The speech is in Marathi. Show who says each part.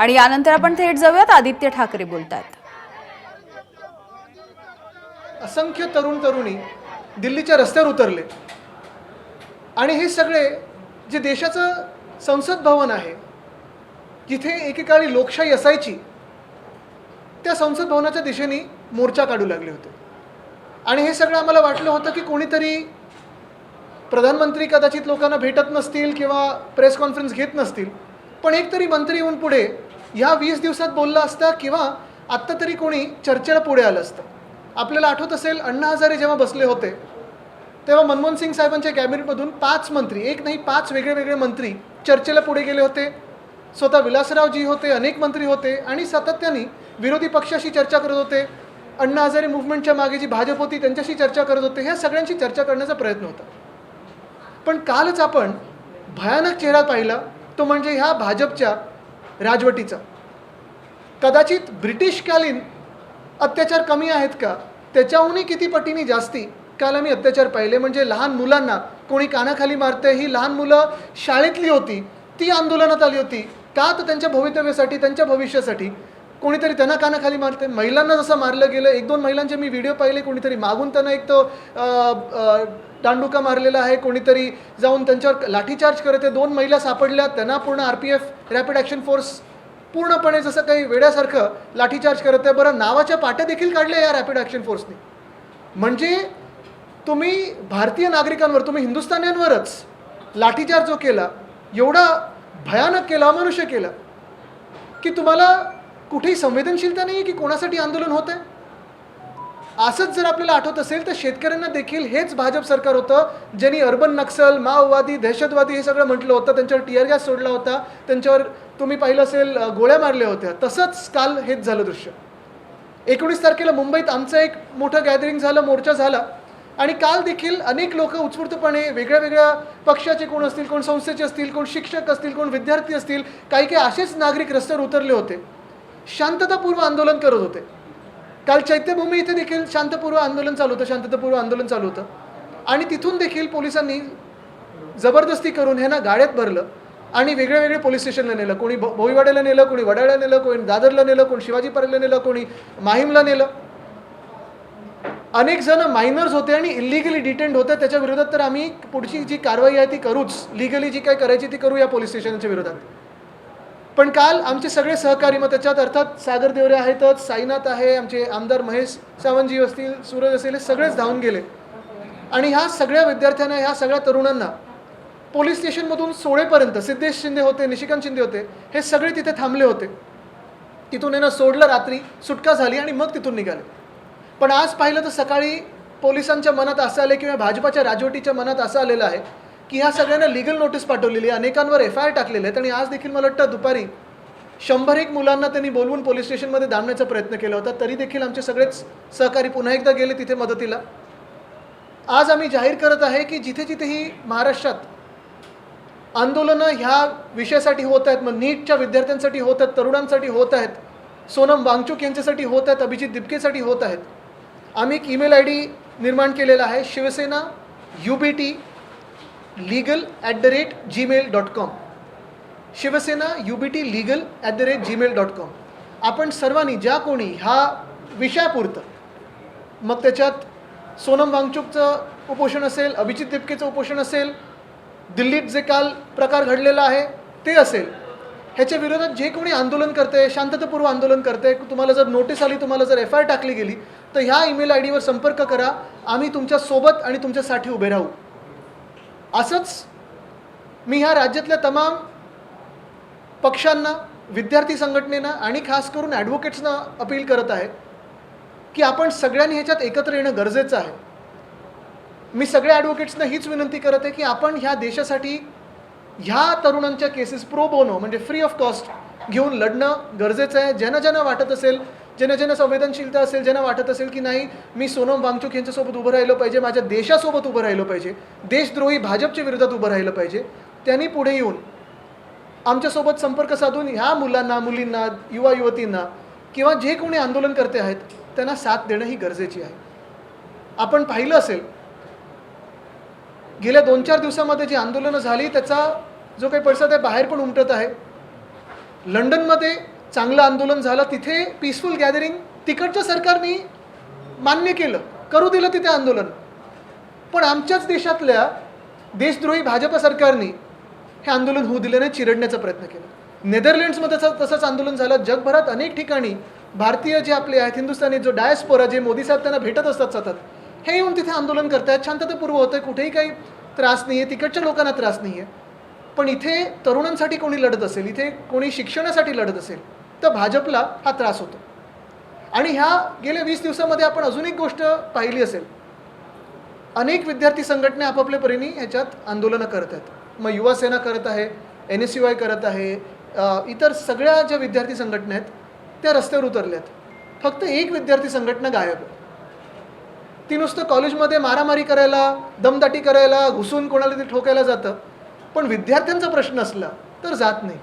Speaker 1: आणि यानंतर आपण थेट जाऊयात, आदित्य ठाकरे बोलतात।
Speaker 2: असंख्य तरुण तरुणी दिल्लीच्या रस्त्यावर उतरले आणि हे सगळे जे देशाचं संसद भवन आहे, जिथे एकेकाळी लोकशाही असायची, त्या संसद भवनाच्या दिशेने मोर्चा काढू लागले होते। आणि हे सगळं आम्हाला वाटलं होतं की कोणीतरी प्रधानमंत्री कदाचित लोकांना भेटत नसतील किंवा प्रेस कॉन्फरन्स घेत नसतील, पण एक तरी मंत्री येऊन पुढे ह्या 20 दिवसात बोलला असता किंवा आत्ता तरी कोणी चर्चेला पुढे आलं असतं। आपल्याला आठवत असेल, अण्णा हजारे जेव्हा बसले होते तेव्हा मनमोहन सिंग साहेबांच्या कॅबिनेटमधून 5 मंत्री, एक नाही 5 वेगळे मंत्री चर्चेला पुढे गेले होते। स्वतः विलासरावजी होते, अनेक मंत्री होते आणि सातत्याने विरोधी पक्षाशी चर्चा करत होते। अण्णा हजारे मूव्हमेंटच्या मागे जी भाजप होती त्यांच्याशी चर्चा करत होते। ह्या सगळ्यांशी चर्चा करण्याचा प्रयत्न होता। पण कालच आपण भयानक चेहरा पाहिला, तो म्हणजे ह्या भाजपच्या राजवटीचा। कदाचित ब्रिटिशकालीन अत्याचार कमी आहेत का, त्याच्याहूनही किती पटीने जास्ती काल आम्ही अत्याचार पाहिले। म्हणजे लहान मुलांना कोणी कानाखाली मारते, ही लहान मुलं शाळेतली होती, ती आंदोलनात आली होती का, तर त्यांच्या भवितव्यासाठी, त्यांच्या भविष्यासाठी कोणीतरी त्यांना कानाखाली मारते। महिलांना जसं मारलं गेलं, 1-2 महिलांचे मी व्हिडिओ पाहिले, कोणीतरी मागून त्यांना एक तो दांडुका मारलेला आहे, कोणीतरी जाऊन त्यांच्यावर लाठीचार्ज करते। 2 महिला सापडल्या, त्यांना पूर्ण RPF रॅपिड ॲक्शन फोर्स पूर्णपणे जसं काही वेड्यासारखं लाठीचार्ज करत आहे। बरं, नावाच्या पाट्या देखील काढल्या या रॅपिड ॲक्शन फोर्सने। म्हणजे तुम्ही भारतीय नागरिकांवर, तुम्ही हिंदुस्थान्यांवरच लाठीचार्ज जो केला, एवढा भयानक केला, अमानुष्य केला की तुम्हाला कुठेही संवेदनशीलता नाही आहे की कोणासाठी आंदोलन होत आहे। असंच जर आपल्याला आठवत असेल तर शेतकऱ्यांना देखील हेच भाजप सरकार होतं ज्यांनी अर्बन नक्सल, माओवादी, दहशतवादी हे सगळं म्हटलं होतं, त्यांच्यावर टीयर गॅस सोडला होता, त्यांच्यावर तुम्ही पाहिलं असेल गोळ्या मारल्या होत्या। तसंच काल हेच झालं दृश्य। 19 तारखेला मुंबईत आमचं एक मोठं गॅदरिंग झालं, मोर्चा झाला आणि काल देखील अनेक लोक उत्स्फूर्तपणे वेगळ्या पक्षाचे कोण असतील, कोण संस्थेचे असतील, कोण शिक्षक असतील, कोण विद्यार्थी असतील, काही असेच नागरिक रस्त्यावर उतरले होते, शांततापूर्व आंदोलन करत होते। काल चैत्यभूमी इथे देखील शांततापूर्व आंदोलन चालू होतं आणि तिथून देखील पोलिसांनी जबरदस्ती करून ह्यांना गाड्यात भरलं आणि वेगळे पोलीस स्टेशनला नेलं। कोणी भोईवाड्याला नेलं, कोणी वडाळ्याला नेलं, कोणी दादरला नेलं, कोणी शिवाजी पार्कला नेलं, कोणी माहीमला नेलं। अनेक जण मायनर्स होते आणि इलिगली डिटेंड होते, त्याच्या विरोधात तर आम्ही पुढची जी कारवाई आहे ती करूच, लिगली जी काय करायची ती करू या पोलीस स्टेशनच्या विरोधात। पण काल आमचे सगळे सहकारी, मग त्याच्यात अर्थात सागर देवरे आहेतच, साईनाथ आहे, आमचे आमदार महेश सावंतजी असतील, सूरज असेल, हे सगळेच धावून गेले आणि ह्या सगळ्या विद्यार्थ्यांना, ह्या सगळ्या तरुणांना पोलीस स्टेशनमधून सोडेपर्यंत निशिकांत शिंदे होते, हे सगळे तिथे थांबले होते। तिथून यांना सोडलं, रात्री सुटका झाली आणि मग तिथून निघाले। पण आज पाहिलं तर सकाळी पोलिसांच्या मनात असं आलं किंवा भाजपाच्या राजवटीच्या मनात असं आलेलं आहे की ह्या सगळ्यांना लीगल नोटीस पाठवलेली आहे, अनेकांवर FIR टाकलेले आहेत आणि आज देखील मला वाटतं दुपारी 100-1 मुलांना त्यांनी बोलवून पोलीस स्टेशनमध्ये दाबण्याचा प्रयत्न केला होता। तरी देखील आमचे सगळेच सहकारी पुन्हा एकदा गेले तिथे मदतीला। आज आम्ही जाहीर करत आहे की जिथे जिथेही महाराष्ट्रात आंदोलनं ह्या विषयासाठी होत आहेत, मग नीटच्या विद्यार्थ्यांसाठी होत आहेत, तरुणांसाठी होत आहेत, सोनम वांगचुक यांच्यासाठी होत आहेत, अभिजित दिपकेसाठी होत आहेत, आम्ही एक ईमेल ID निर्माण केलेला आहे, शिवसेना UBTlegal@gmail.com, शिवसेना UBTlegal@gmail.com। आपण सर्वांनी, ज्या कोणी ह्या विषयापुरतं, मग त्याच्यात सोनम वांगचुकचं उपोषण असेल, अभिजित दिपकेचं उपोषण असेल, दिल्लीत जे काल प्रकार घडलेला आहे ते असेल, ह्याच्या विरोधात जे कोणी आंदोलन करते, शांततापूर्व आंदोलन करते, तुम्हाला जर नोटीस आली, तुम्हाला जर FIR टाकली गेली, तर ह्या ईमेल ID वर संपर्क करा, आम्ही तुमच्यासोबत आणि तुमच्यासाठी उभे राहू। असंच मी ह्या राज्यातल्या तमाम पक्षांना, विद्यार्थी संघटनेना आणि खास करून ॲडव्होकेट्सना अपील करत आहे की आपण सगळ्यांनी ह्याच्यात एकत्र येणं गरजेचं आहे। मी सगळ्या ॲडव्होकेट्सना हीच विनंती करत आहे की आपण ह्या देशासाठी ह्या तरुणांच्या केसेस प्रो बोनो म्हणजे फ्री ऑफ कॉस्ट घेऊन लढणं गरजेचं आहे। ज्यांना वाटत असेल, ज्यांना संवेदनशीलता असेल, ज्यांना वाटत असेल की नाही मी सोनम वांगचुक यांच्यासोबत उभं राहिलं पाहिजे, माझ्या देशासोबत उभं राहिलं पाहिजे, देशद्रोही भाजपच्या विरोधात उभं राहिलं पाहिजे, त्यांनी पुढे येऊन आमच्यासोबत संपर्क साधून ह्या मुलांना, मुलींना, युवा युवतींना किंवा जे कोणी आंदोलन करते आहेत त्यांना साथ देणं ही गरजेची आहे। आपण पाहिलं असेल गेल्या 2-4 दिवसामध्ये जी आंदोलनं झाली त्याचा जो काही पडसाद आहे बाहेर पण उमटत आहे। लंडनमध्ये चांगलं आंदोलन झालं, तिथे पीसफुल गॅदरिंग तिकडच्या सरकारने मान्य केलं, करू दिलं तिथे आंदोलन. पण आमच्याच देशातल्या देशद्रोही भाजप सरकारने हे आंदोलन होऊ दिलं नाही, चिरडण्याचा प्रयत्न केला. नेदरलँड्समध्ये तसंच आंदोलन झालं. जगभरात अनेक ठिकाणी भारतीय जे आपले आहेत, हिंदुस्थानी जो डायस्पोरा, जे मोदी साहेब त्यांना भेटत असतात सतत, हे येऊन तिथे आंदोलन करतायत. शांततापूर्व होतं, कुठेही काही त्रास नाही आहे, तिकडच्या लोकांना त्रास नाही आहे. पण इथे तरुणांसाठी कोणी लढत असेल, इथे कोणी शिक्षणासाठी लढत असेल, तर भाजपला हा त्रास होतो. आणि ह्या गेल्या 20 दिवसामध्ये आपण अजून एक गोष्ट पाहिली असेल, अनेक विद्यार्थी संघटना आपापल्या परीने ह्याच्यात आंदोलनं करत आहेत. मग युवा सेना करत आहे, NSUI करत आहे, इतर सगळ्या ज्या विद्यार्थी संघटना आहेत त्या रस्त्यावर उतरल्यात. फक्त एक विद्यार्थी संघटना गायब आहे. ती नुसतं कॉलेजमध्ये मारामारी करायला, दमदाटी करायला, घुसून कोणाला ते ठोकायला जातं, पण विद्यार्थ्यांचा प्रश्न असला तर जात नाही.